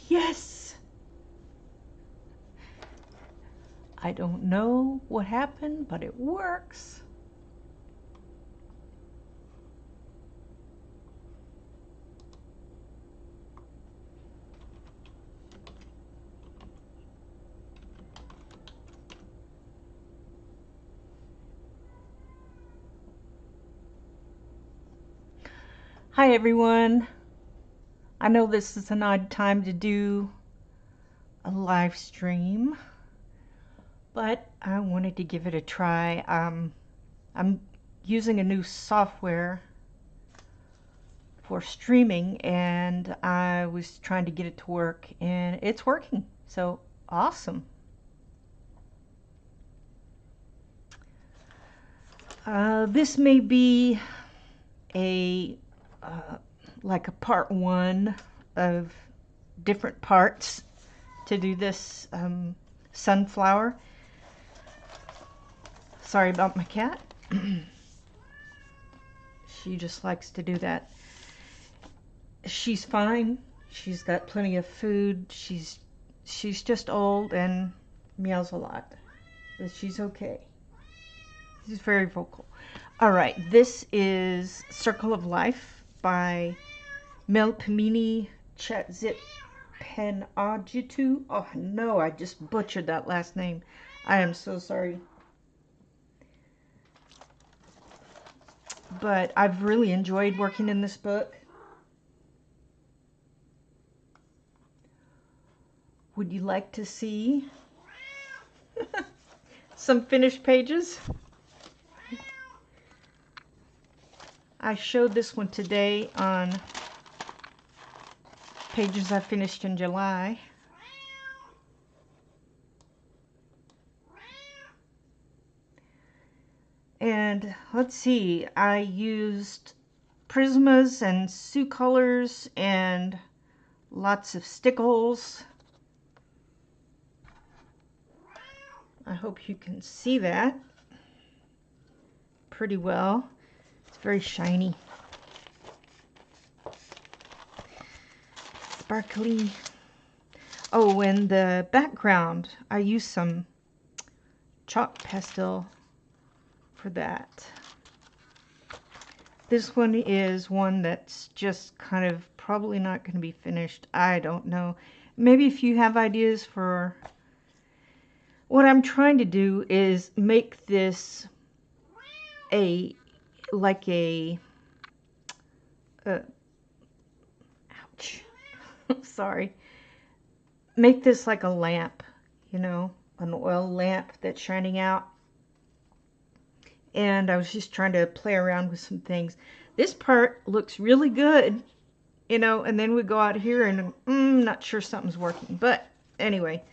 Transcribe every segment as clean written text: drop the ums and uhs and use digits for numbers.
Yes! I don't know what happened, but it works. Hi everyone. I know this is an odd time to do a live stream, but I wanted to give it a try. I'm using a new software for streaming, and I was trying to get it to work, and it's working. So awesome. This may be a like a part one of different parts to do this sunflower. Sorry about my cat. She just likes to do that. She's fine. She's got plenty of food. She's just old and meows a lot, but she's okay. She's very vocal. All right, this is Circle of Life by Melpomene Chatzipenadjitu. Oh no, I just butchered that last name. I am so sorry. But I've really enjoyed working in this book. Would you like to see some finished pages? I showed this one today on pages I finished in July. And let's see, I used Prismas and Sioux colors and lots of stickles. I hope you can see that pretty well. It's very shiny. Sparkly. Oh, and the background, I used some chalk pastel for that. This one is one that's just kind of probably not going to be finished. I don't know. Maybe if you have ideas for... What I'm trying to do is make this like a ouch. Sorry. Make this like a lamp, you know, an oil lamp that's shining out. And I was just trying to play around with some things. This part looks really good, you know, and then we go out here and not sure something's working. But anyway,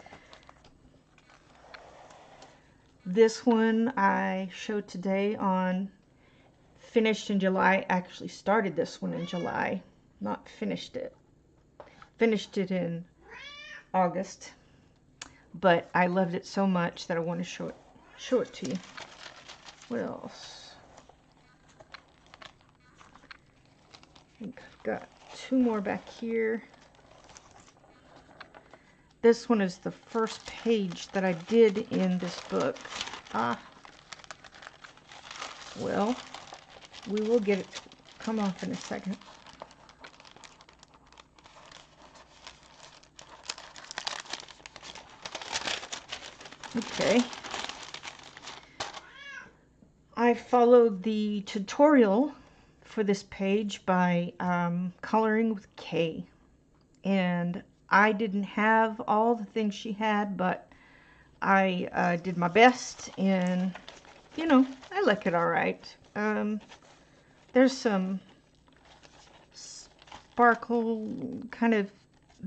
this one I showed today on finished in July. Actually started this one in July, not finished it. Finished it in August, but I loved it so much that I want to show it to you. What else? I think I've got two more back here. This one is the first page that I did in this book. Well, we will get it to come off in a second. Okay. I followed the tutorial for this page by coloring with K. And I didn't have all the things she had, but I did my best, and you know, I like it all right. There's some sparkle, kind of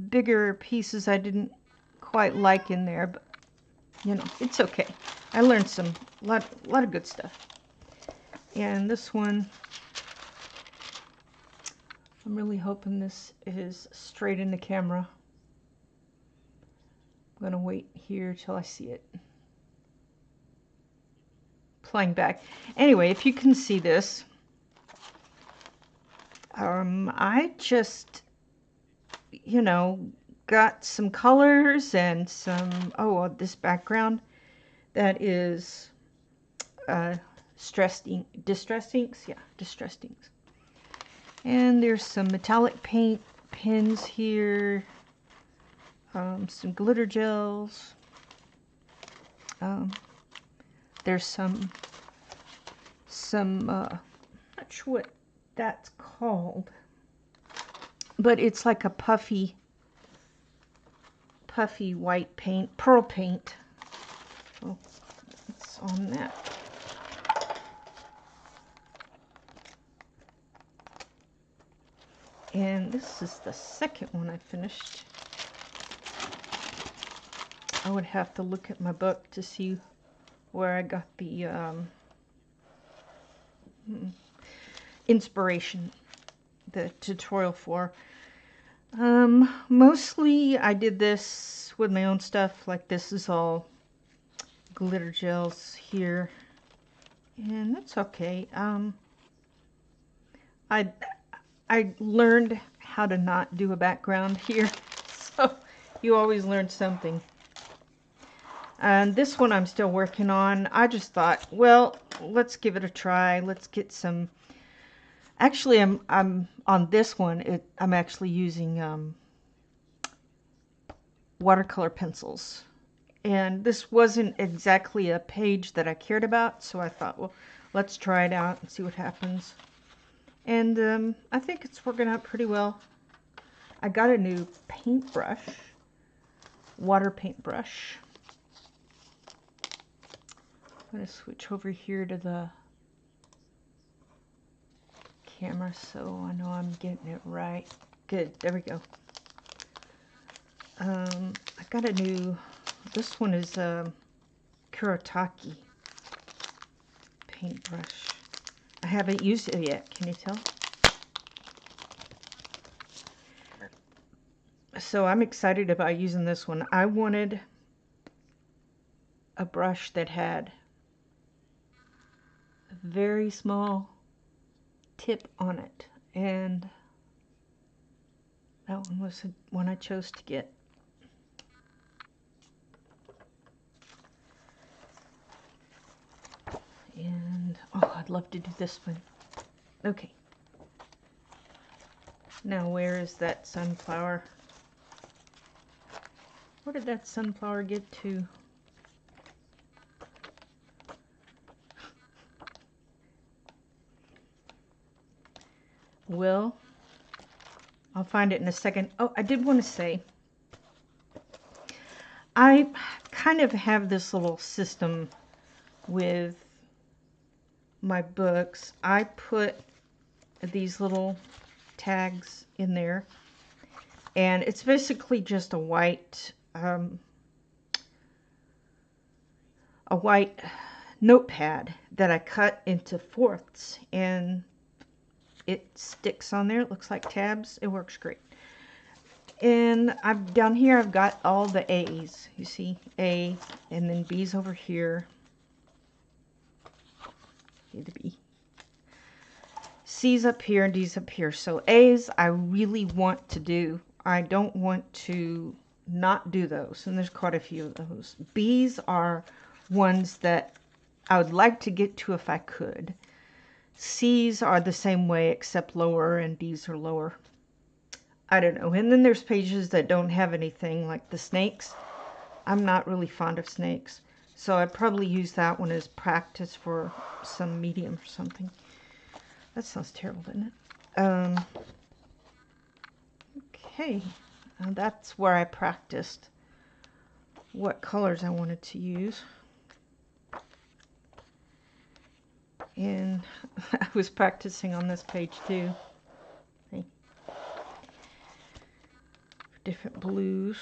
bigger pieces I didn't quite like in there, but you know, it's okay. I learned a lot of good stuff. And this one, I'm really hoping this is straight in the camera. I'm gonna wait here till I see it. Playing back. Anyway, if you can see this, I just, you know, got some colors and some, this background that is distressed inks. Yeah, distressed inks. And there's some metallic paint pens here, some glitter gels. There's some not sure what that's called, but it's like a puffy white paint, pearl paint. Oh, it's on that. And this is the second one I finished. I would have to look at my book to see where I got the inspiration, the tutorial for. Mostly I did this with my own stuff. Like this is all glitter gels here, and that's okay. I learned how to not do a background here, so you always learn something. And this one I'm still working on. I just thought, well, let's give it a try. Let's get some. Actually, I'm on this one. I'm actually using watercolor pencils, and this wasn't exactly a page that I cared about, so I thought, well, let's try it out and see what happens. And I think it's working out pretty well. I got a new paintbrush, water paintbrush. I'm going to switch over here to the camera so I know I'm getting it right. Good, there we go. I got a new, this one is a Kuretake paintbrush. I haven't used it yet, can you tell? So I'm excited about using this one. I wanted a brush that had a very small tip on it, and that one was the one I chose to get. And I'd love to do this one. Okay, now where is that sunflower? Where did that sunflower get to? Well, I'll find it in a second. Oh, I did want to say, I kind of have this little system with my books. I put these little tags in there, and it's basically just a white notepad that I cut into fourths, and it sticks on there. It looks like tabs. It works great. And down here I've got all the A's. You see, A, and then B's over here. The B. C's up here and D's up here. So A's I really want to do. I don't want to not do those, and there's quite a few of those. B's are ones that I would like to get to if I could. C's are the same way except lower, and D's are lower. I don't know. And then there's pages that don't have anything, like the snakes. I'm not really fond of snakes, so I'd probably use that one as practice for some medium or something. That sounds terrible, doesn't it? Okay, that's where I practiced what colors I wanted to use. And I was practicing on this page too. See? Different blues.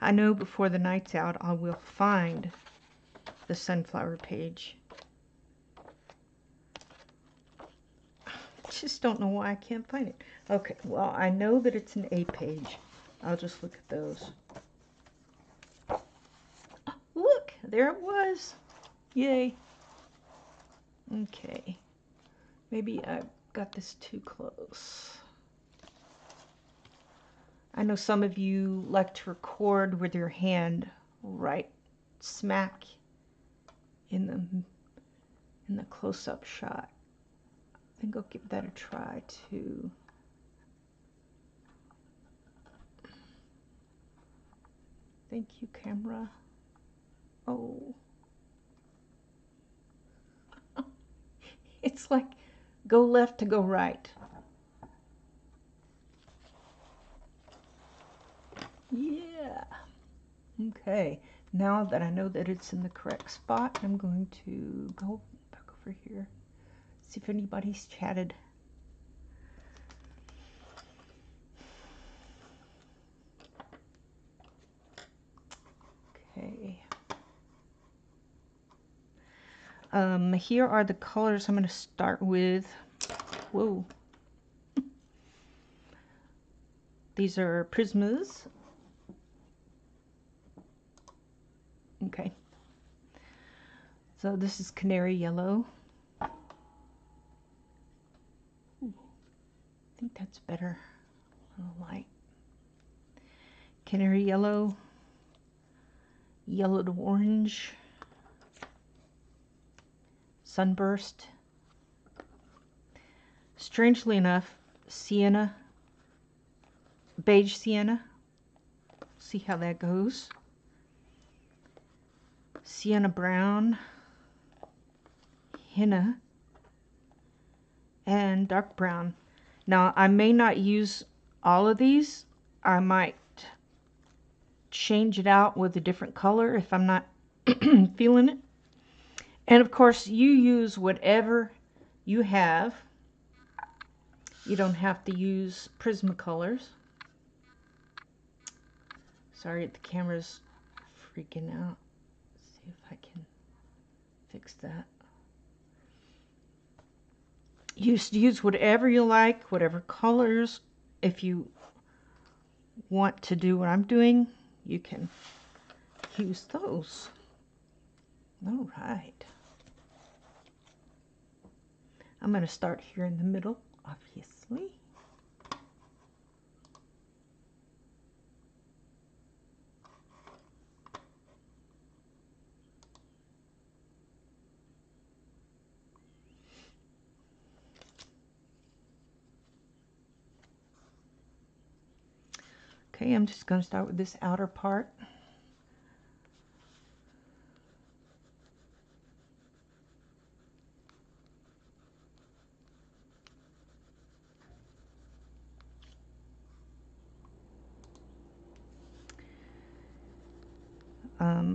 I know before the night's out I will find the sunflower page. Just don't know why I can't find it. Okay, well, I know that it's an A page. I'll just look at those. Oh, look, there it was. Yay. Okay. Maybe I got this too close. I know some of you like to record with your hand right smack in the close-up shot. I think I'll give that a try too. Thank you, camera. Oh. It's like go left to go right. Yeah. Okay. Now that I know that it's in the correct spot, I'm going to go back over here. See if anybody's chatted. Okay. Here are the colors I'm going to start with. Whoa. These are Prismas. Okay. So this is Canary Yellow. I think that's better. A little light. Canary Yellow. Yellow to orange. Sunburst. Strangely enough, Sienna. Beige Sienna. See how that goes. Sienna Brown. Henna. And dark brown. Now I may not use all of these. I might change it out with a different color if I'm not feeling it. And of course you use whatever you have. You don't have to use Prismacolors. Sorry, the camera's freaking out. Let's see if I can fix that. Use whatever you like, whatever colors. If you want to do what I'm doing, you can use those. All right. I'm going to start here in the middle, obviously. Okay, I'm just going to start with this outer part.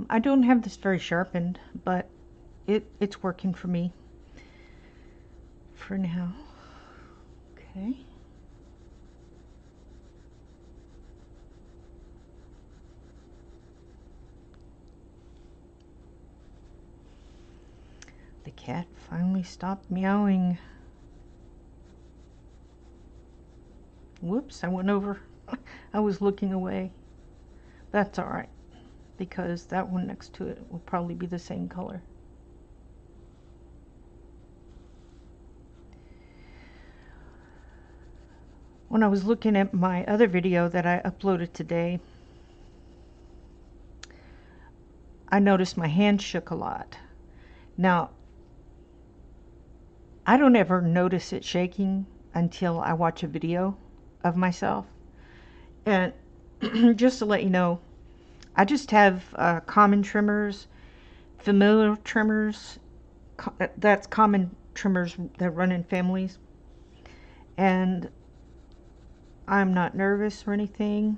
I don't have this very sharpened, but it's working for me for now. Okay. The cat finally stopped meowing. Whoops, I went over. I was looking away. That's all right, because that one next to it will probably be the same color. When I was looking at my other video that I uploaded today, I noticed my hand shook a lot. Now, I don't ever notice it shaking until I watch a video of myself. And just to let you know, I just have common trimmers, familiar trimmers. That's common trimmers that run in families. And I'm not nervous or anything.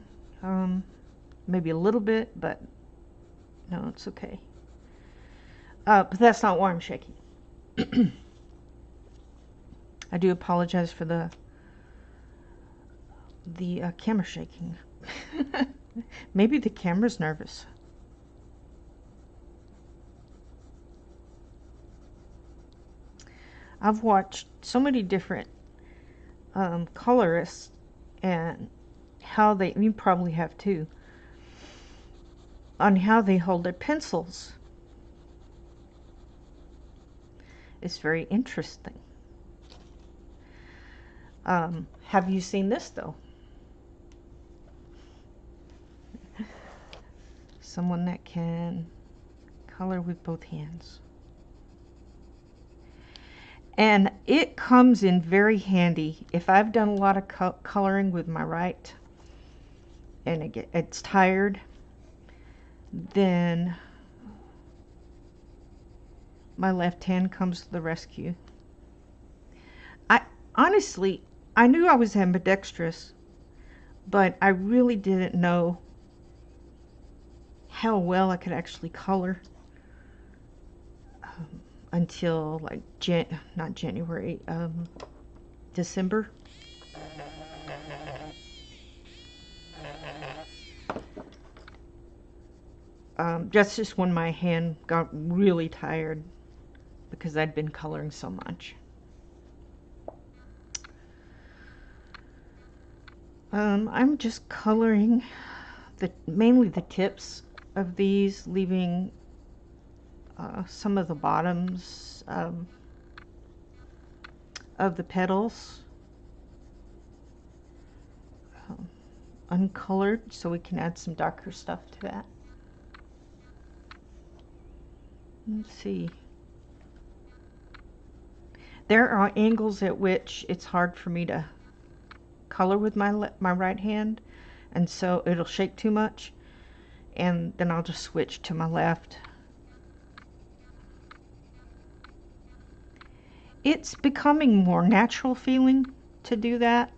Maybe a little bit, but no, it's okay. But that's not why I'm shaking. I do apologize for the camera shaking. Maybe the camera's nervous. I've watched so many different colorists and how they, you probably have too, on how they hold their pencils. It's very interesting. Have you seen this though? someone that can color with both hands. And it comes in very handy. If I've done a lot of coloring with my right and it's tired, then my left hand comes to the rescue. Honestly, I knew I was ambidextrous, but I really didn't know how well I could actually color until like not January, December. Just when my hand got really tired because I'd been coloring so much. I'm just coloring mainly the tips of these, leaving some of the bottoms of the petals uncolored, so we can add some darker stuff to that. Let's see. There are angles at which it's hard for me to color with my right hand, and so it'll shake too much, and then I'll just switch to my left. It's becoming more natural feeling to do that.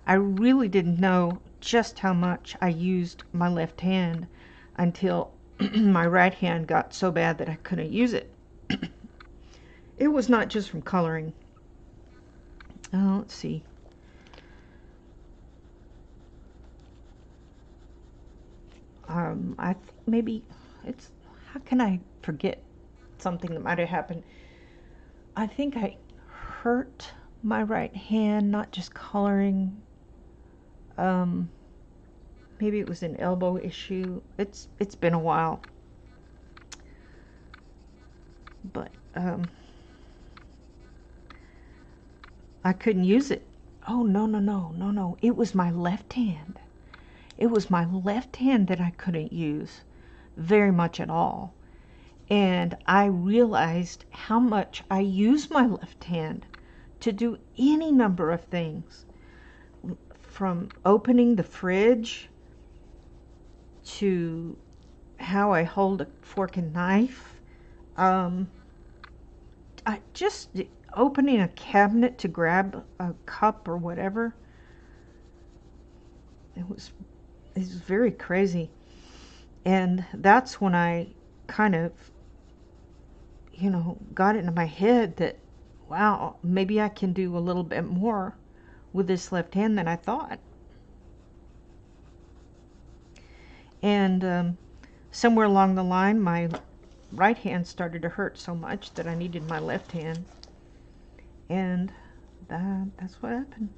I really didn't know just how much I used my left hand until my right hand got so bad that I couldn't use it. It was not just from coloring. Let's see. I think maybe it's, how can I forget something that might have happened? I think I hurt my right hand, not just coloring. Maybe it was an elbow issue. It's been a while, but I couldn't use it. Oh, no. It was my left hand. It was my left hand that I couldn't use very much at all. And I realized how much I use my left hand to do any number of things, from opening the fridge to how I hold a fork and knife. I just opening a cabinet to grab a cup or whatever. It was very crazy. And that's when I kind of, got it into my head that, wow, maybe I can do a little bit more with this left hand than I thought. And somewhere along the line, my right hand started to hurt so much that I needed my left hand. And that's what happened.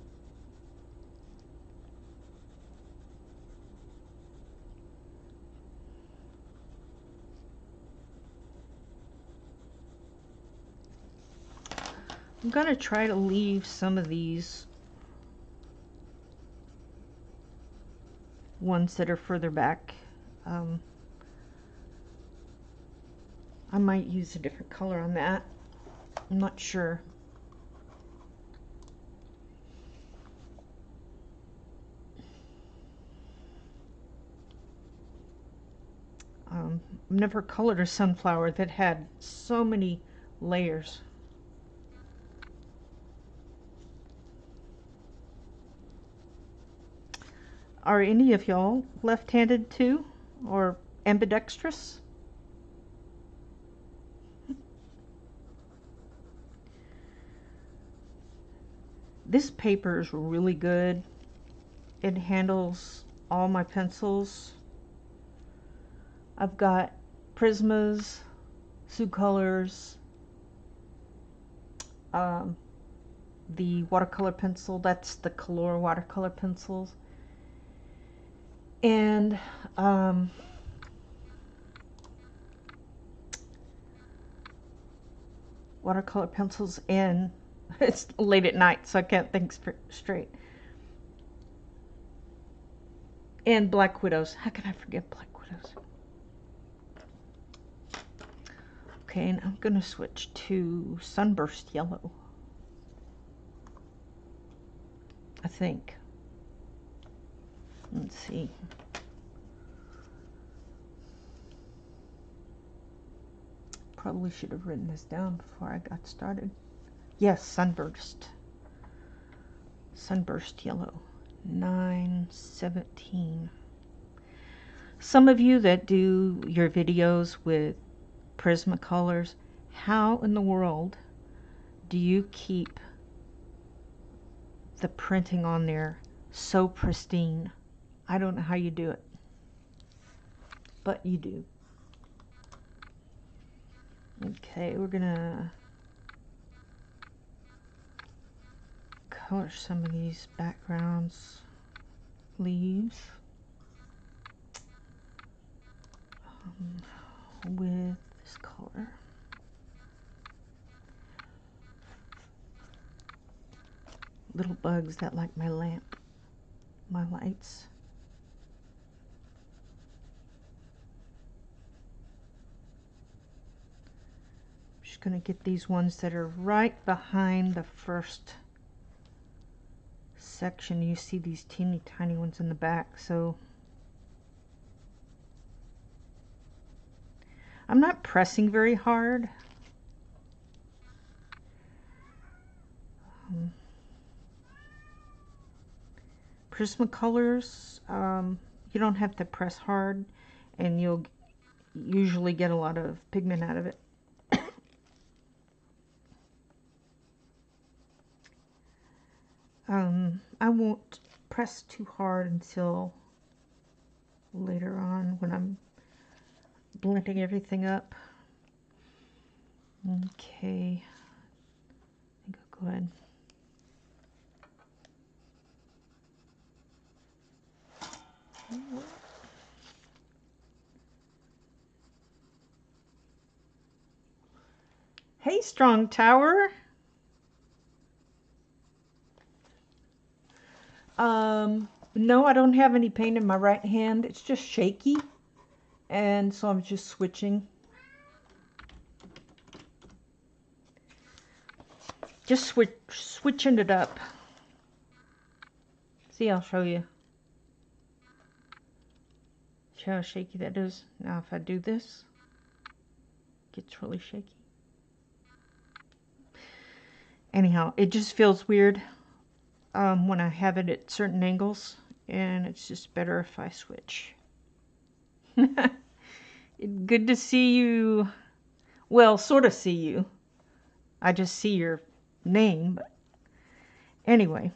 I'm going to try to leave some of these ones that are further back. I might use a different color on that. I'm not sure. I've never colored a sunflower that had so many layers. Are any of y'all left-handed too, or ambidextrous? This paper is really good. It handles all my pencils. I've got Prismas, Colors, the watercolor pencil, that's the Color watercolor pencils, and watercolor pencils, and it's late at night so I can't think straight. And Black Widows. How can I forget Black Widows? Okay, and I'm going to switch to Sunburst Yellow. I think. Let's see. Probably should have written this down before I got started. Yes, Sunburst. Sunburst Yellow. 917. Some of you that do your videos with Prismacolors, how in the world do you keep the printing on there so pristine? I don't know how you do it, but you do. Okay, we're gonna color some of these backgrounds, leaves, with this color. Little bugs that like my lamp, my lights. I'm just gonna get these ones that are right behind the first section. You see these teeny tiny ones in the back, so I'm not pressing very hard. Prismacolors, you don't have to press hard, and you'll usually get a lot of pigment out of it. I won't press too hard until later on when I'm blending everything up. Okay, I think I'll go ahead. Hey, Strong Tower. No, I don't have any paint in my right hand. It's just shaky, and so I'm just switching. Just switching it up. See, I'll show you. See how shaky that is? Now if I do this, it gets really shaky. Anyhow, it just feels weird when I have it at certain angles, and it's just better if I switch. Good to see you. Well, sort of see you. I just see your name, but anyway,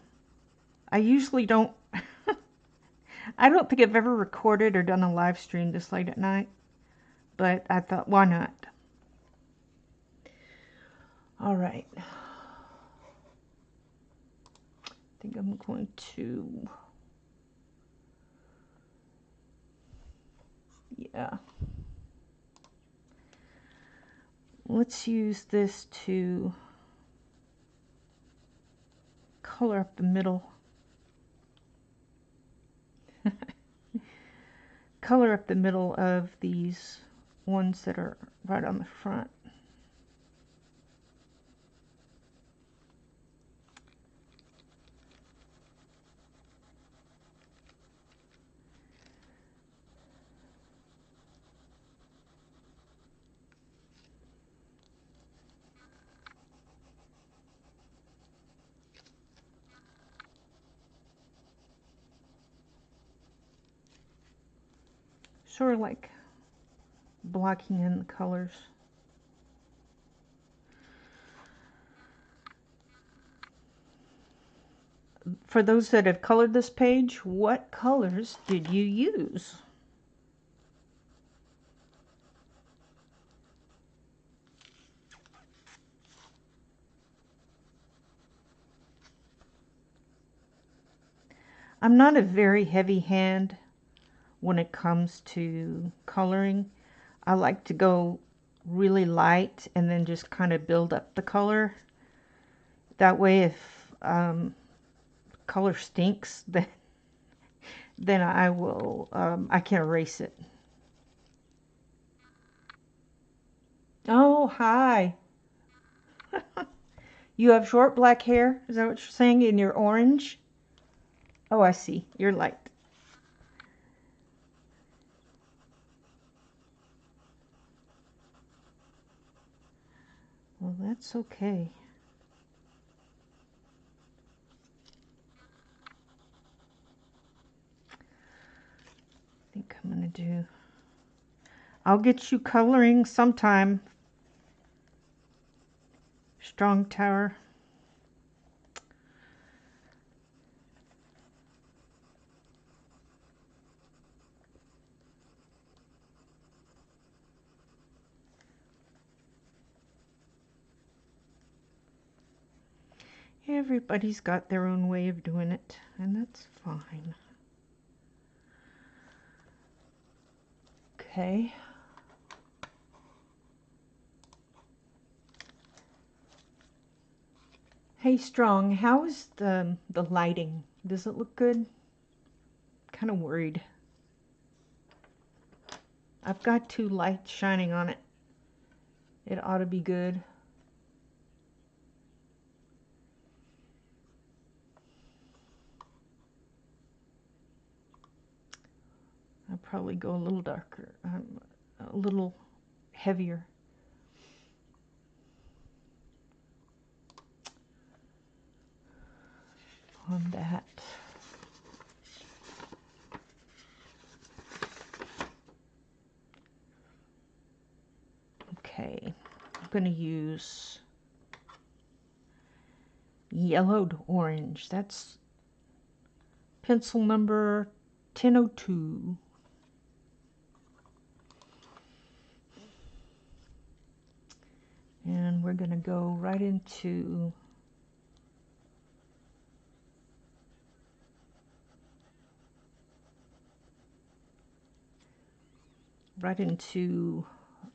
I usually don't. I don't think I've ever recorded or done a live stream this late at night, but I thought, why not? All right. I think I'm going to, yeah. Let's use this to color up the middle. Color up the middle of these ones that are right on the front. Sort of like blocking in the colors. For those that have colored this page, what colors did you use? I'm not a very heavy hand when it comes to coloring. I like to go really light and then just kind of build up the color. That way if color stinks, then then I will, I can erase it. Oh, hi. You have short black hair? Is that what you're saying? And you're orange? Oh, I see. You're light. Well, that's okay. I think I'm going to do... I'll get you coloring sometime. Strong Tower. Everybody's got their own way of doing it, and that's fine. Okay. Hey, Strong, how is the lighting? Does it look good? Kind of worried. I've got 2 lights shining on it. It ought to be good. I'll probably go a little darker, a little heavier. On that. Okay, I'm going to use yellowed orange. That's pencil number 1002. And we're going to go right into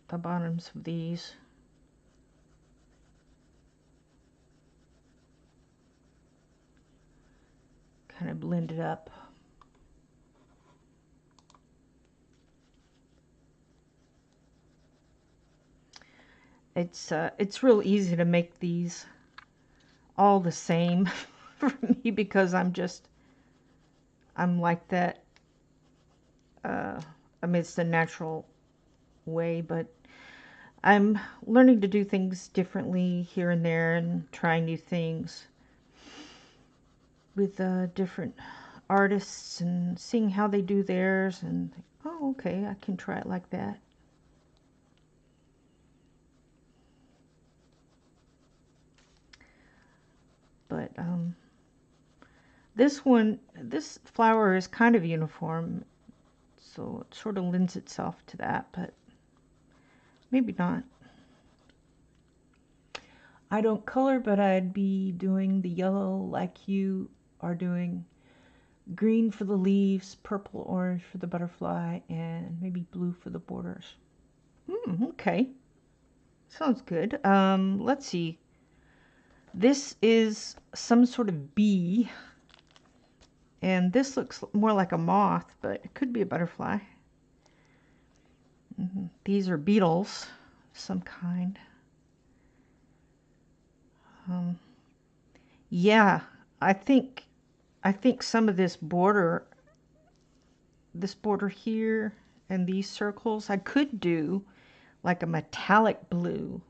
the bottoms of these. Kind of blend it up. It's real easy to make these all the same for me because I'm like that. I mean, it's the natural way, but I'm learning to do things differently here and there and trying new things with different artists and seeing how they do theirs and oh, okay, I can try it like that. But this flower is kind of uniform, so it sort of lends itself to that, but maybe not. I don't color, but I'd be doing the yellow like you are doing. Green for the leaves, purple, orange for the butterfly, and maybe blue for the borders. Okay. Sounds good. Let's see. This is some sort of bee. And this looks more like a moth, but it could be a butterfly. These are beetles, some kind. Yeah, I think some of this border here and these circles, I could do like a metallic blue,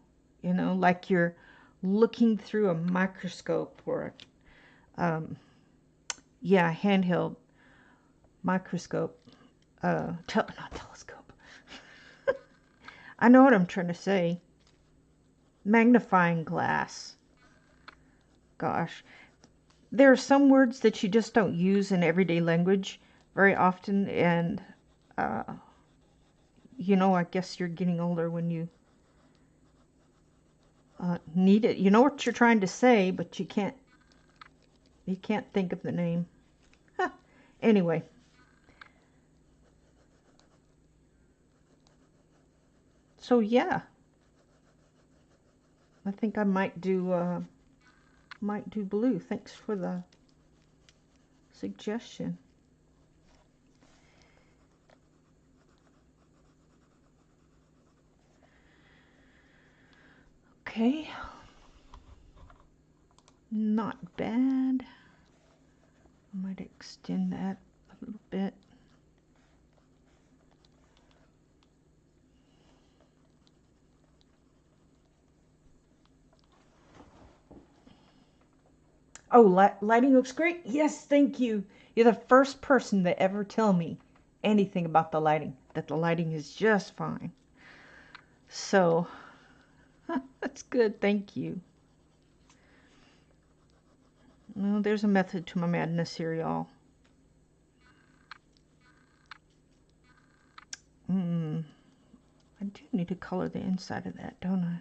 you know, like you're looking through a microscope or yeah, handheld microscope, not telescope. I know what I'm trying to say. Magnifying glass. Gosh, there are some words that you just don't use in everyday language very often, and you know, I guess you're getting older when you need it. You know what you're trying to say, but you can't think of the name. Huh. Anyway. So yeah, I think I might do blue. Thanks for the suggestion. Okay. Not bad. I might extend that a little bit. Oh, lighting looks great. Yes, thank you. You're the first person to ever tell me anything about the lighting, that the lighting is just fine. So, that's good. Thank you. Well, there's a method to my madness here, y'all. I do need to color the inside of that, don't I?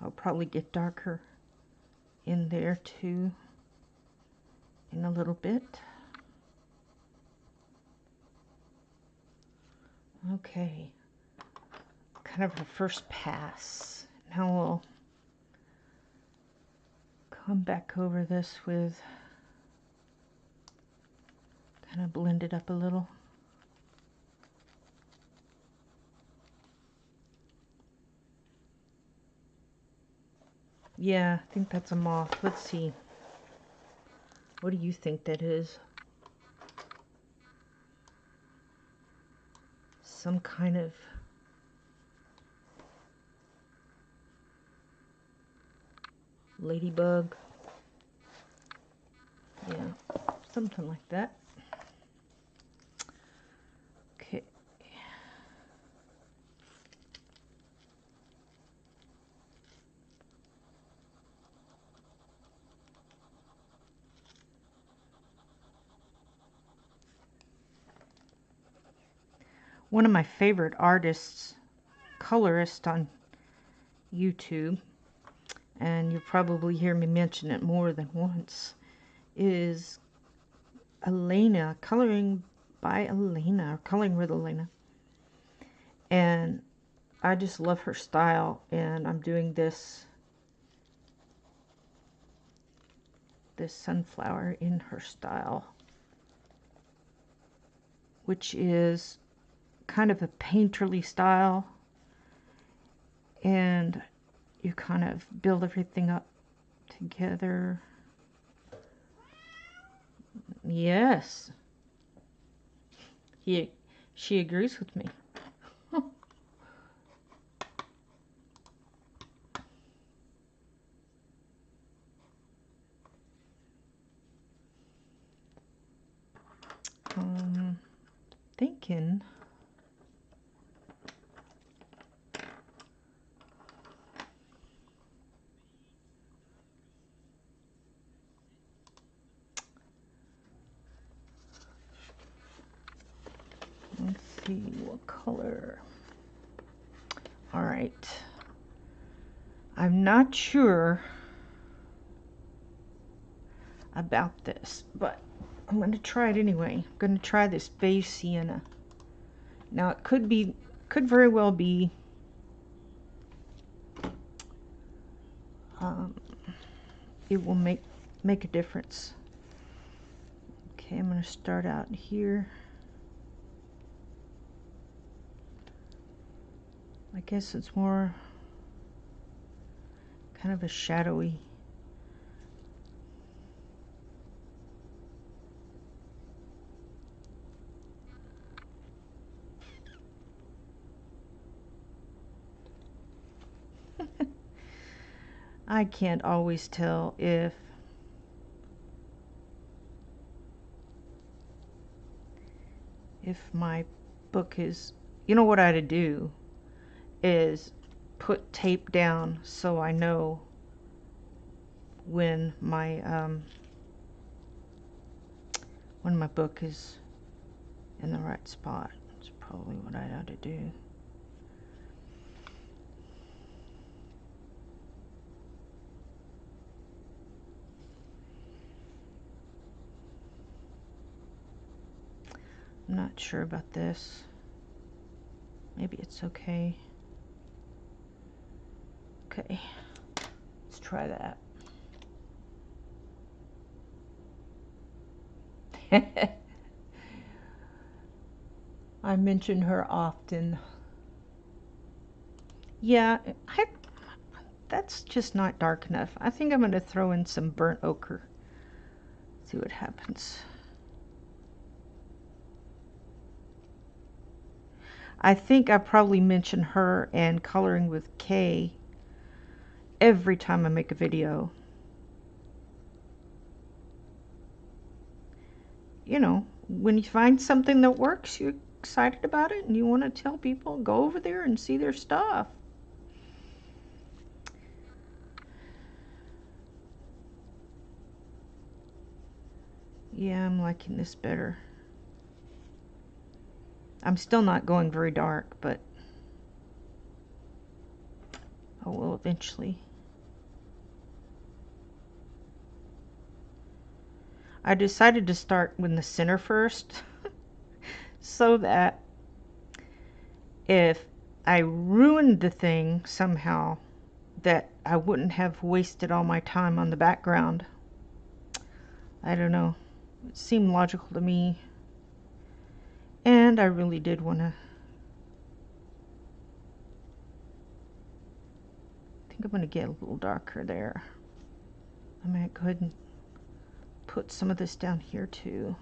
I'll probably get darker in there too in a little bit. Okay, kind of a first pass. Now we'll come back over this with, kind of blend it up a little. Yeah, I think that's a moth. Let's see. What do you think that is? Some kind of ladybug. Yeah, something like that. Okay. One of my favorite artists, colorist on YouTube, and you'll probably hear me mention it more than once, is Elena, coloring by Elena, or coloring with Elena. And I just love her style, and I'm doing this sunflower in her style, which is kind of a painterly style, and you kind of build everything up together. Yes, she agrees with me. Thinking let's see what color. All right, I'm not sure about this, but I'm going to try it anyway. I'm going to try this beige sienna. Now it could very well be it will make a difference. Okay, I'm going to start out here. I guess it's more kind of a shadowy. I can't always tell if my book is, you know what I had to do is put tape down so I know when my book is in the right spot. That's probably what I ought to do. I'm not sure about this. Maybe it's okay. Okay, let's try that. I mention her often. Yeah, that's just not dark enough. I think I'm going to throw in some burnt ochre. See what happens. I think I probably mention her and coloring with K every time I make a video. You know, when you find something that works, you're excited about it and you want to tell people, go over there and see their stuff. Yeah, I'm liking this better. I'm still not going very dark, but I will eventually. I decided to start with the center first so that if I ruined the thing somehow, that I wouldn't have wasted all my time on the background. I don't know. It seemed logical to me. And I really did want to. I think I'm going to get a little darker there. I might go ahead and put some of this down here too.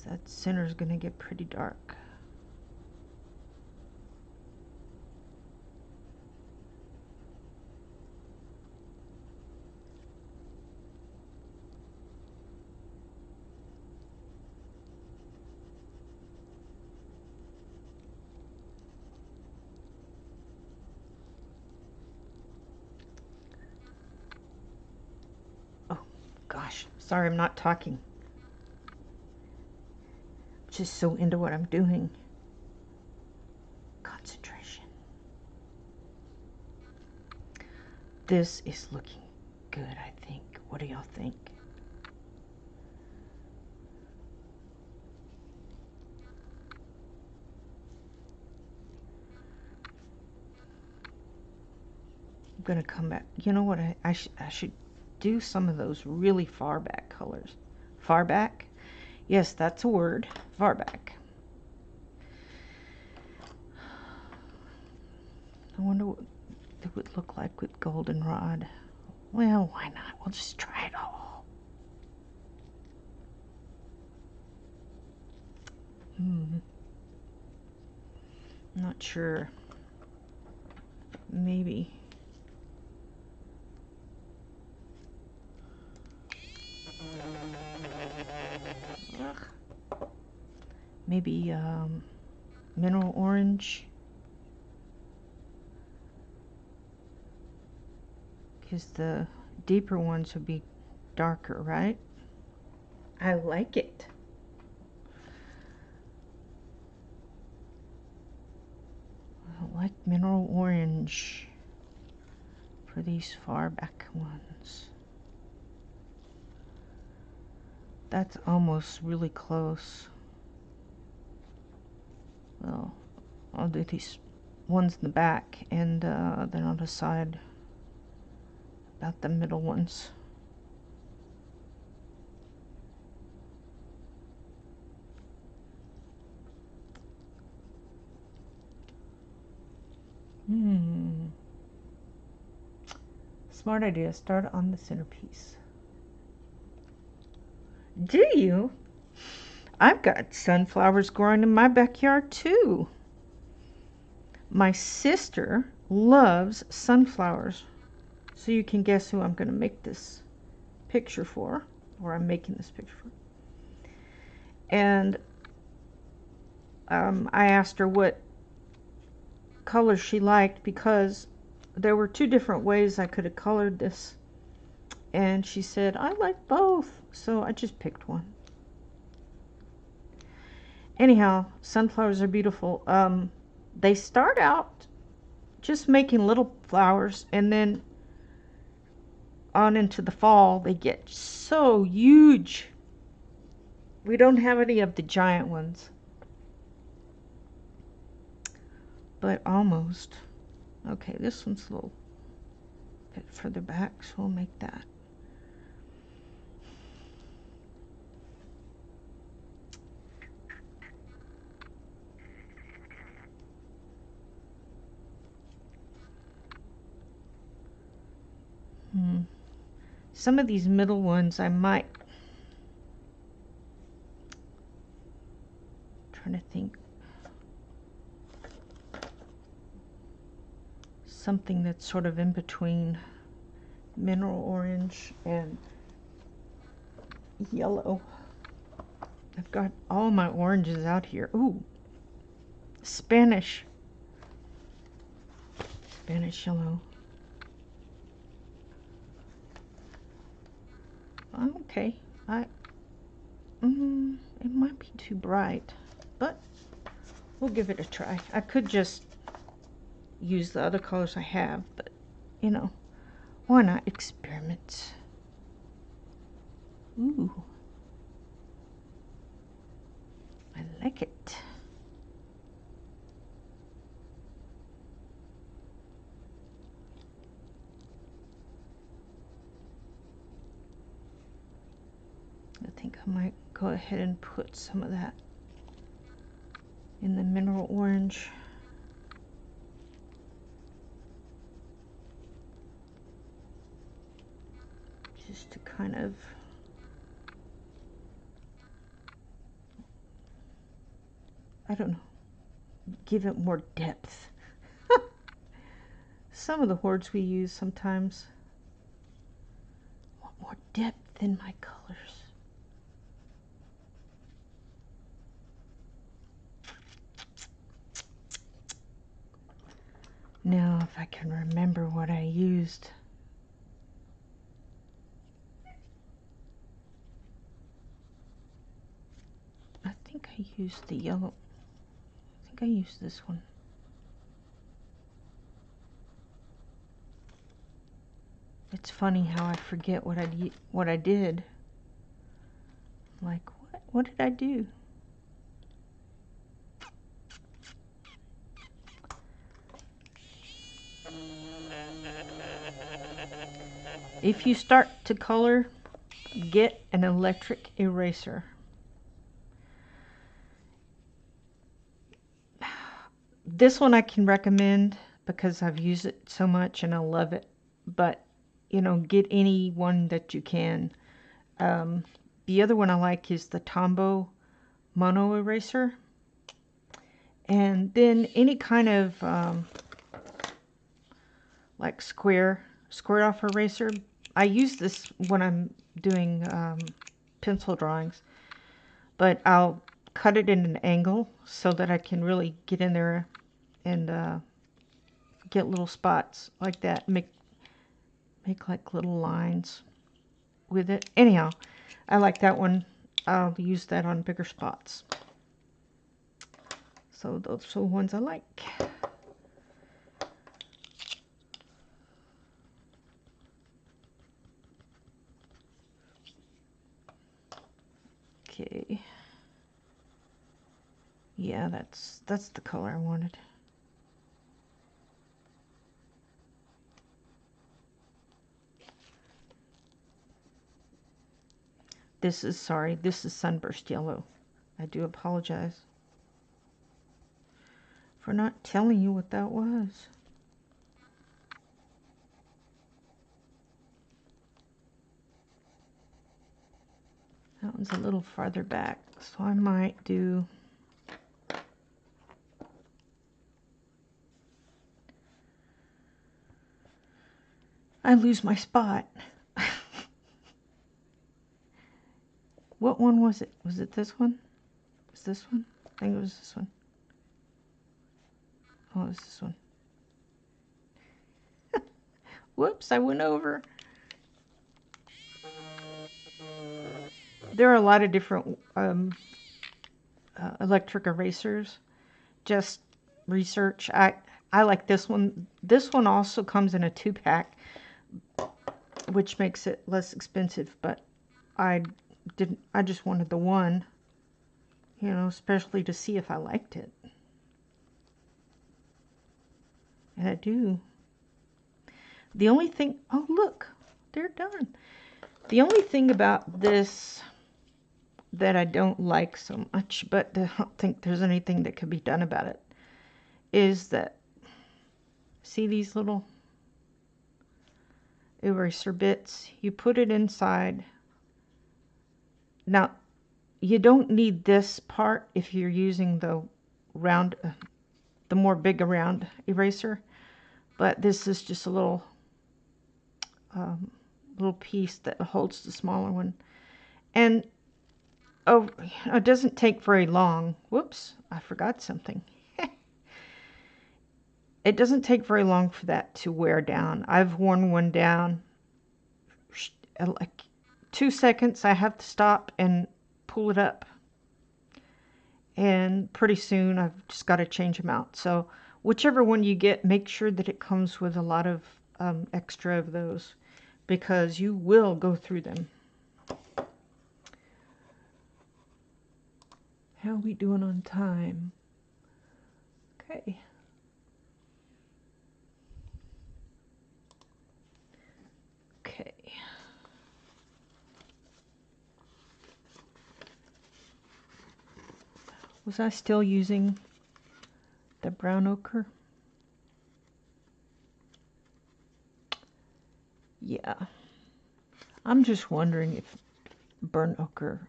That center is going to get pretty dark. Oh gosh, sorry I'm not talking. Just so into what I'm doing. Concentration. This is looking good, I think. What do y'all think? I'm gonna come back. You know what? I should do some of those really far back colors. Far back? Yes, that's a word. Far back. I wonder what it would look like with goldenrod. Well, why not? We'll just try it all. Not sure. Maybe. Ugh. Maybe mineral orange. Because the deeper ones would be darker, right? I like it. I like mineral orange for these far back ones. That's almost really close. Well, I'll do these ones in the back and then I'll decide about the middle ones. Smart idea. Start on the centerpiece. Do you? I've got sunflowers growing in my backyard too. My sister loves sunflowers. So you can guess who I'm going to make this picture for, or I'm making this picture for. And I asked her what color she liked because there were two different ways I could have colored this. And she said, I like both. So I just picked one. Anyhow, sunflowers are beautiful. They start out just making little flowers, and then on into the fall, they get so huge. We don't have any of the giant ones, but almost. Okay, this one's a little bit further back, so we'll make that. Some of these middle ones I might, trying to think, something that's sort of in between mineral orange and yellow. I've got all my oranges out here. Ooh, Spanish yellow. Okay, it might be too bright, but we'll give it a try. I could just use the other colors I have, but you know, why not experiment? Ooh, I like it. I think I might go ahead and put some of that in the mineral orange. Just to kind of I don't know, give it more depth. Some of the words we use sometimes want more depth in my colors. Now, if I can remember what I used. I think I used the yellow. I think I used this one. It's funny how I forget what I did. Like, what did I do? If you start to color, get an electric eraser. This one I can recommend because I've used it so much and I love it. But, you know, get any one that you can. The other one I like is the Tombow Mono Eraser. And then any kind of like square off eraser. I use this when I'm doing pencil drawings, but I'll cut it in an angle so that I can really get in there and get little spots like that. Make like little lines with it. Anyhow, I like that one. I'll use that on bigger spots. So those are the ones I like. Okay. Yeah, that's the color I wanted. This is Sunburst Yellow. I do apologize for not telling you what that was. That one's a little farther back, so I might do I lose my spot. What one was it? Was it this one? Was this one? I think it was this one. Oh, it was this one. Whoops, I went over. There are a lot of different electric erasers. Just research. I like this one. This one also comes in a 2-pack, which makes it less expensive, but I just wanted the one, you know, especially to see if I liked it. And I do. The only thing, oh look, they're done. The only thing about this that I don't like so much, but I don't think there's anything that could be done about it, is that, see these little eraser bits? You put it inside. Now, you don't need this part if you're using the round, the more bigger round eraser, but this is just a little little piece that holds the smaller one. And oh, it doesn't take very long. Whoops, I forgot something. It doesn't take very long for that to wear down. I've worn one down like 2 seconds. I have to stop and pull it up, and pretty soon I've just got to change them out. So whichever one you get, make sure that it comes with a lot of extra of those, because you will go through them. How are we doing on time? Okay. Okay. Was I still using the brown ochre? Yeah. I'm just wondering if burnt ochre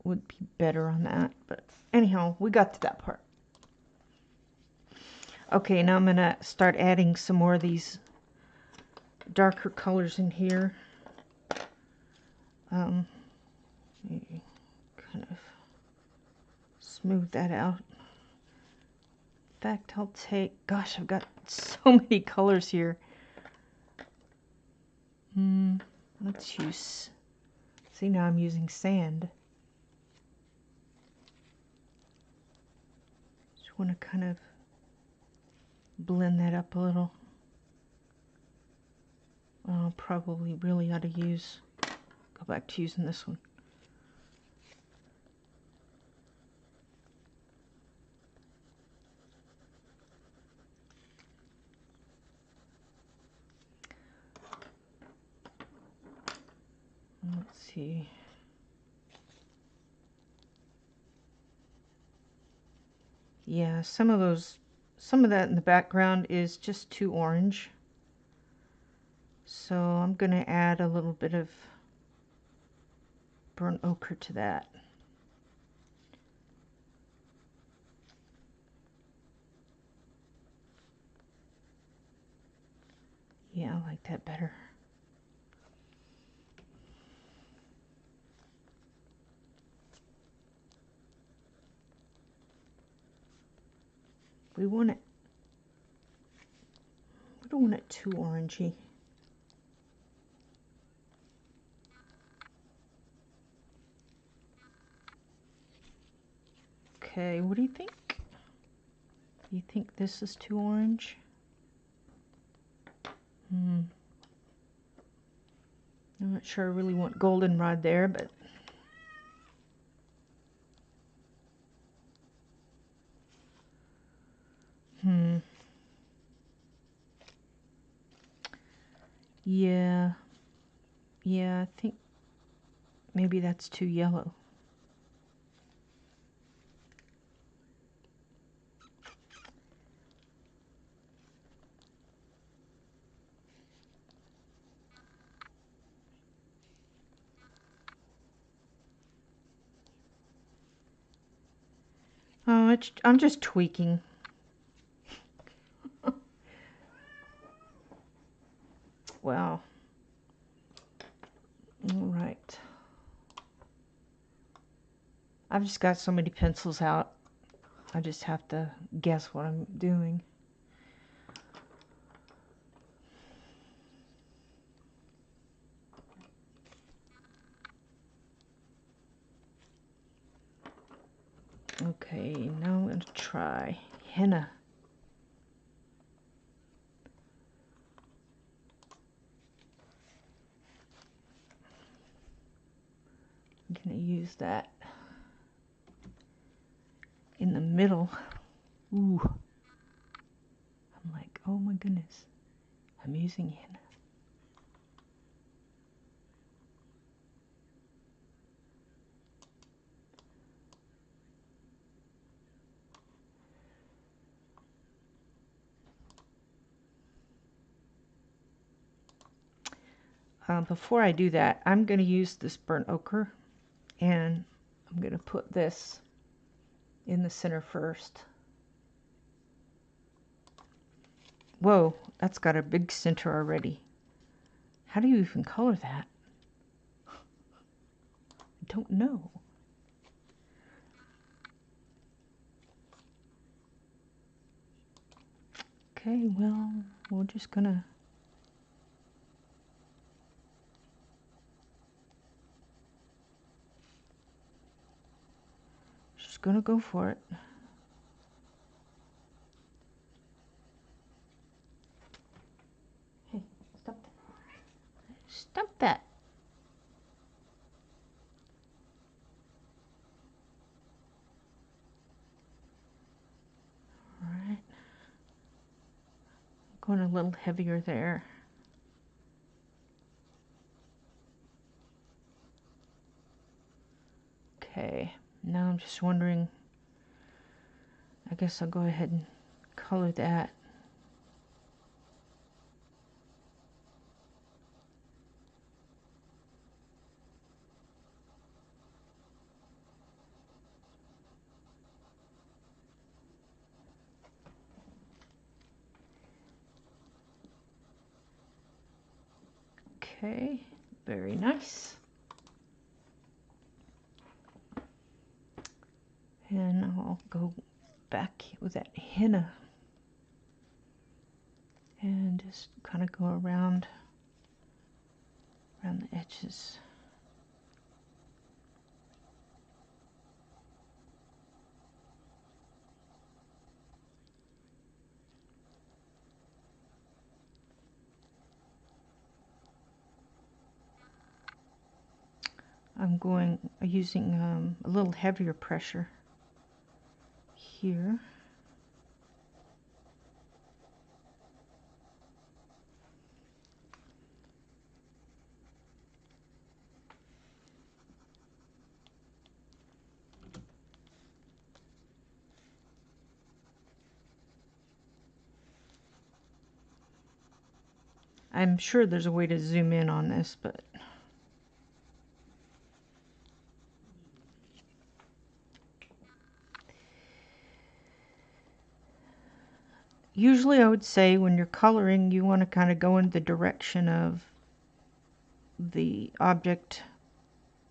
would be better on that, but anyhow, we got to that part. Okay, now I'm gonna start adding some more of these darker colors in here. Kind of smooth that out. In fact, I'll take, gosh, I've got so many colors here. Let's use, see, now I'm using sand. Just want to kind of blend that up a little. I'll probably really ought to use, go back to using this one. Let's see. Yeah, some of that in the background is just too orange. So I'm going to add a little bit of burnt ochre to that. Yeah, I like that better. We don't want it too orangey. Okay, what do you think? Do you think this is too orange? I'm not sure I really want goldenrod there, but yeah, I think maybe that's too yellow. Oh, I'm just tweaking. Wow. All right. I've just got so many pencils out. I just have to guess what I'm doing. Okay, now I'm going to try henna. I'm going to use that in the middle. Ooh. I'm like, oh my goodness. I'm using henna. before I do that, I'm going to use this burnt ochre, and I'm going to put this in the center first. Whoa, that's got a big center already. How do you even color that? I don't know. Okay, well, we're just gonna go for it. Hey, stop that. Stop that. All right. Going a little heavier there. Okay, now I'm just wondering, I guess I'll go ahead and color that. Okay, very nice. And I'll go back with that henna and just kind of go around the edges. I'm using a little heavier pressure here. I'm sure there's a way to zoom in on this, but usually I would say when you're coloring, you want to kind of go in the direction of the object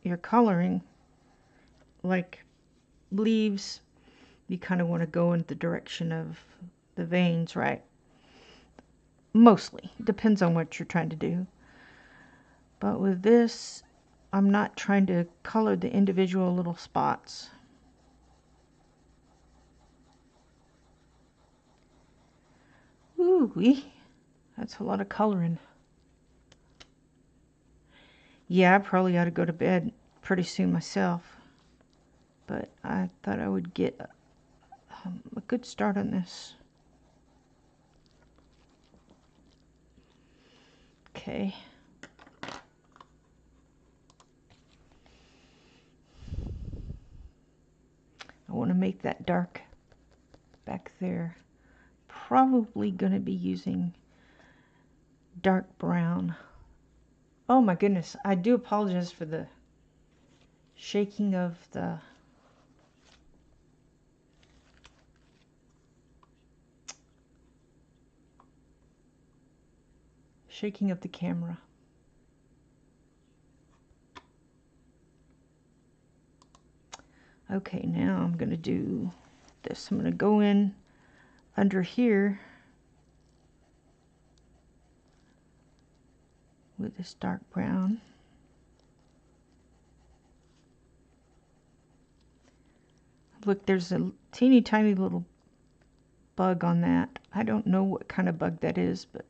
you're coloring. Like leaves, you kind of want to go in the direction of the veins, right? Mostly. Depends on what you're trying to do. But with this, I'm not trying to color the individual little spots. Ooh-wee. That's a lot of coloring. Yeah, I probably ought to go to bed pretty soon myself. But I thought I would get a good start on this. Okay. I want to make that dark back there. Probably going to be using dark brown. Oh my goodness, I do apologize for the shaking of the camera. Okay, now I'm going to do this. I'm going to go in under here with this dark brown. Look, there's a teeny tiny little bug on that. I don't know what kind of bug that is, but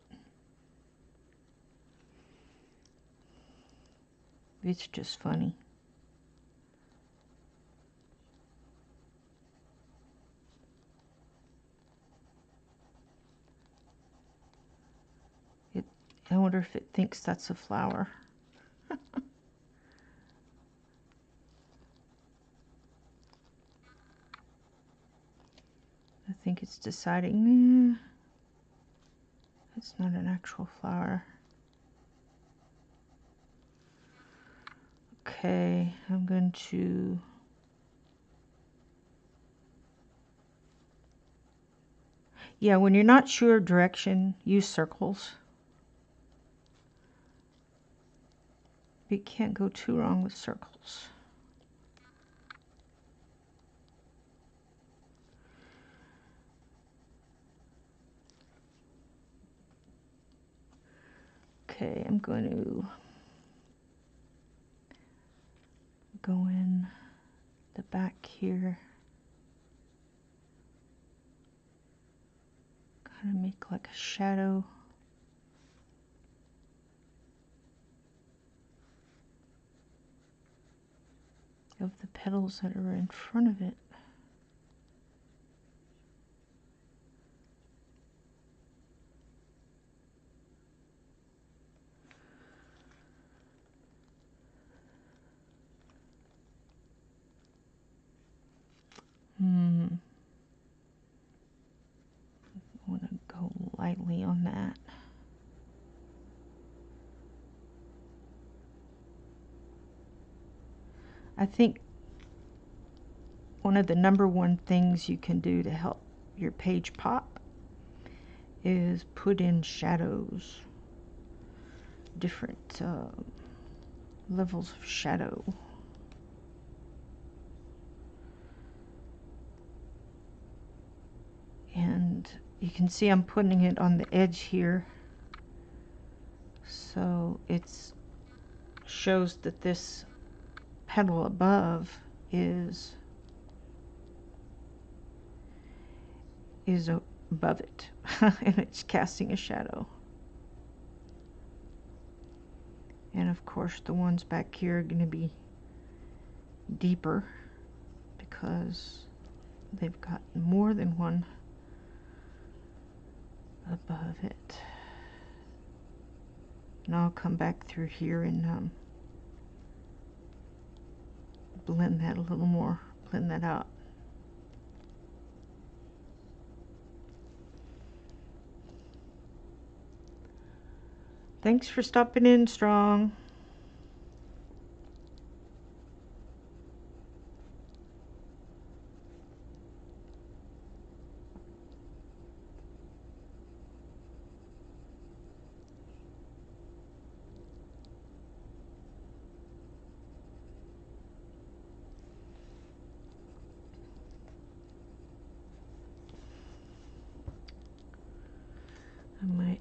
it's just funny. I wonder if it thinks that's a flower. I think it's deciding, it's not an actual flower. Okay, I'm going to when you're not sure of direction, use circles. You can't go too wrong with circles. Okay, I'm going to go in the back here. Kind of make like a shadow. Of the petals that are in front of it. I want to go lightly on that. I think one of the #1 things you can do to help your page pop is put in shadows, different levels of shadow. And you can see I'm putting it on the edge here, so it shows that this petal above is above it and it's casting a shadow. And of course the ones back here are going to be deeper because they've got more than one above it. And I'll come back through here and blend that a little more, blend that out. Thanks for stopping in, Strong. I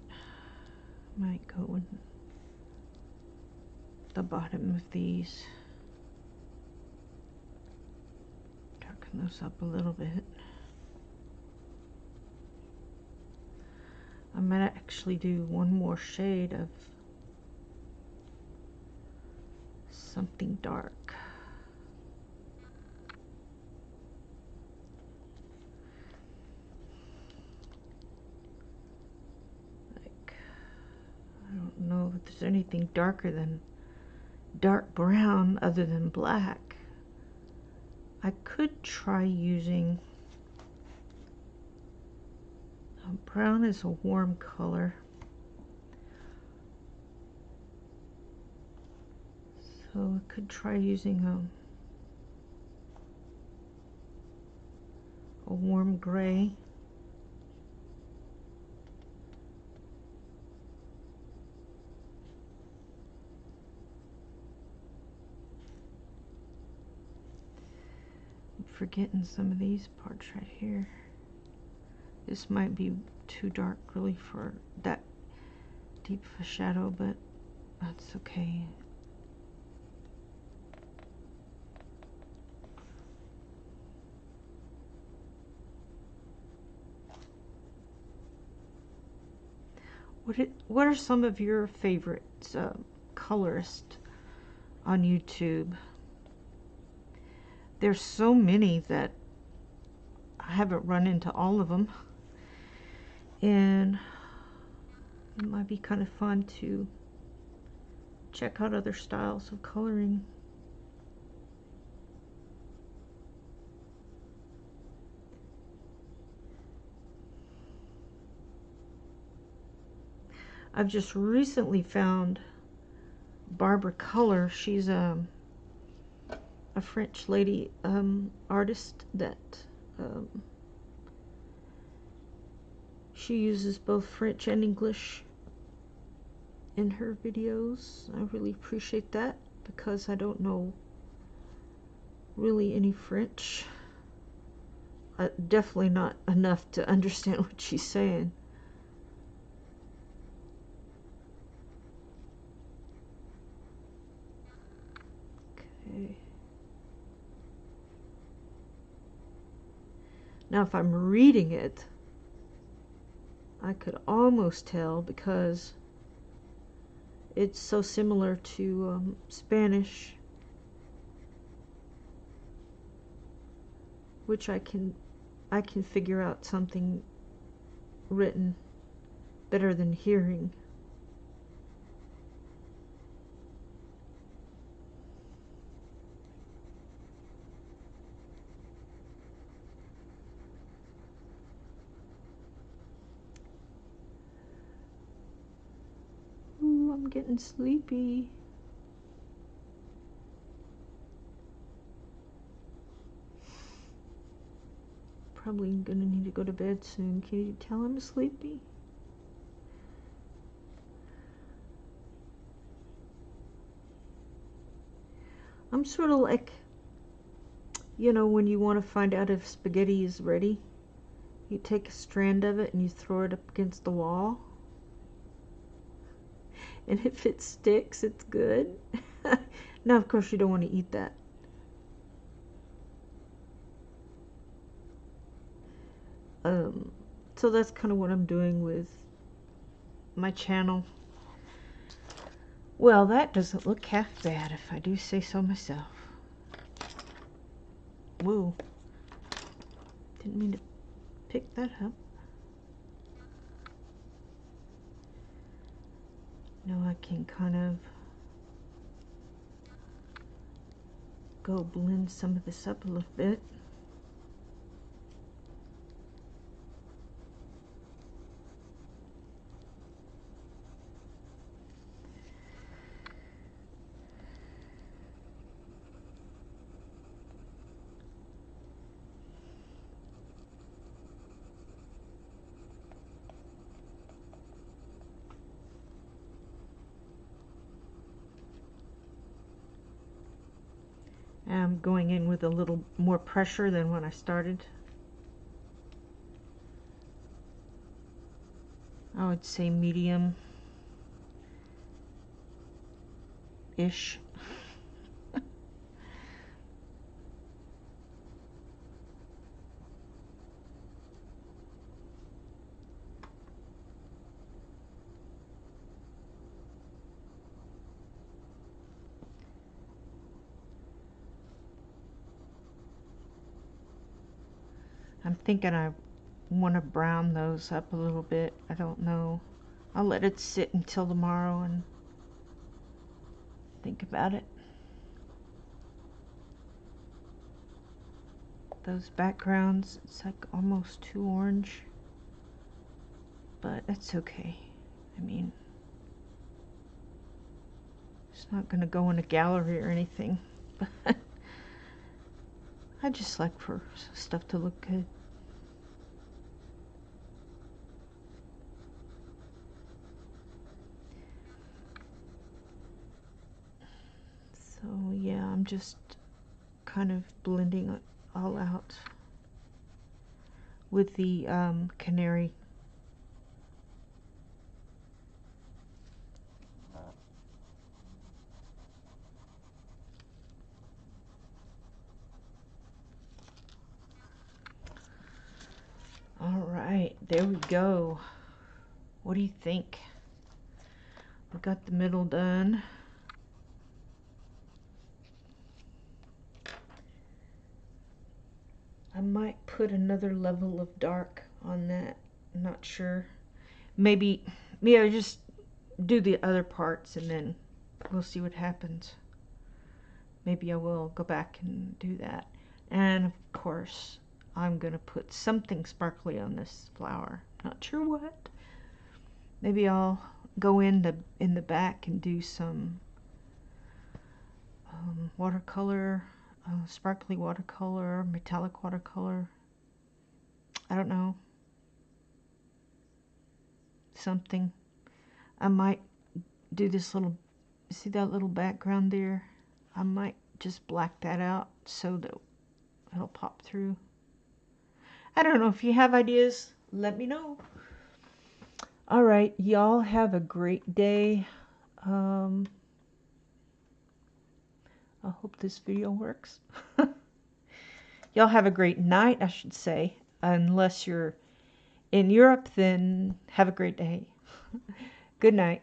might go in the bottom of these. Darken those up a little bit. I might actually do one more shade of something dark. Like, I don't know if there's anything darker than dark brown other than black. I could try using brown is a warm color, so I could try using a warm gray. I'm forgetting some of these parts right here. This might be too dark really for that deep of a shadow, but that's okay. What are some of your favorite colorists on YouTube? There's so many that I haven't run into all of them, and it might be kind of fun to check out other styles of coloring. I've just recently found Barbara Color. She's a a French lady artist that she uses both French and English in her videos. I really appreciate that because I don't know really any French. Definitely not enough to understand what she's saying. Okay. Now if I'm reading it, I could almost tell because it's so similar to Spanish, which I can figure out something written better than hearing. Ooh, I'm getting sleepy. Probably gonna need to go to bed soon. Can you tell I'm sleepy? I'm sort of like, you know, when you want to find out if spaghetti is ready, you take a strand of it and you throw it up against the wall. And if it sticks, it's good. Now, of course, you don't want to eat that. So that's kind of what I'm doing with my channel. Well, that doesn't look half bad, if I do say so myself. Whoa. Didn't mean to pick that up. Now I can kind of go blend some of this up a little bit. I'm going in with a little more pressure than when I started. I would say medium-ish. I'm thinking I want to brown those up a little bit. I don't know. I'll let it sit until tomorrow and think about it. Those backgrounds, it's like almost too orange, but that's okay. I mean, it's not going to go in a gallery or anything, but I just like for stuff to look good. So yeah, I'm just kind of blending it all out with the Canary. All right, there we go. What do you think? We got the middle done. I might put another level of dark on that. I'm not sure. Maybe, yeah, just do the other parts and then we'll see what happens. Maybe I will go back and do that. And of course, I'm gonna put something sparkly on this flower. Not sure what. Maybe I'll go in the back and do some watercolor sparkly watercolor, metallic watercolor. I don't know. Something. I might do this little, see that little background there? I might just black that out so that it'll pop through. I don't know. If you have ideas, let me know. All right, y'all have a great day. I hope this video works. Y'all have a great night, I should say. Unless you're in Europe, then have a great day. Good night.